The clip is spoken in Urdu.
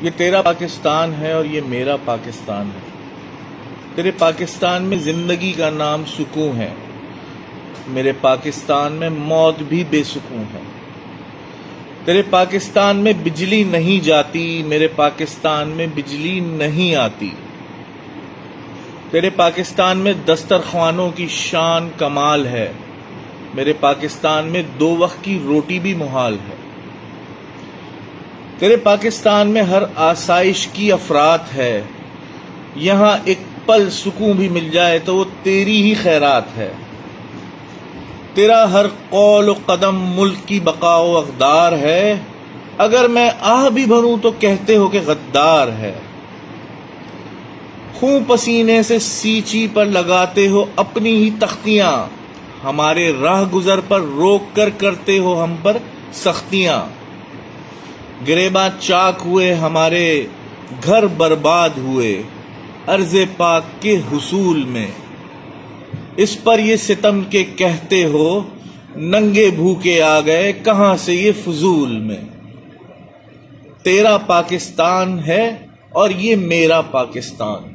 یہ تیرا پاکستان ہے اور یہ میرا پاکستان ہے۔ تیرے پاکستان میں زندگی کا نام سکون ہے، میرے پاکستان میں موت بھی بے سکون ہے۔ تیرے پاکستان میں بجلی نہیں جاتی، میرے پاکستان میں بجلی نہیں آتی۔ تیرے پاکستان میں دسترخوانوں کی شان کمال ہے، میرے پاکستان میں 2 وقت کی روٹی بھی محال ہے۔ تیرے پاکستان میں ہر آسائش کی افراد ہے، یہاں ایک پل سکون بھی مل جائے تو وہ تیری ہی خیرات ہے۔ تیرا ہر قول و قدم ملک کی بقا و اقدار ہے، اگر میں آہ بھی بھروں تو کہتے ہو کہ غدار ہے۔ خون پسینے سے سیچی پر لگاتے ہو اپنی ہی تختیاں، ہمارے راہ گزر پر روک کر کرتے ہو ہم پر سختیاں۔ گریباں چاک ہوئے ہمارے گھر برباد ہوئے ارض پاک کے حصول میں، اس پر یہ ستم کے کہتے ہو ننگے بھوکے آ گئے کہاں سے یہ فضول میں۔ تیرا پاکستان ہے اور یہ میرا پاکستان۔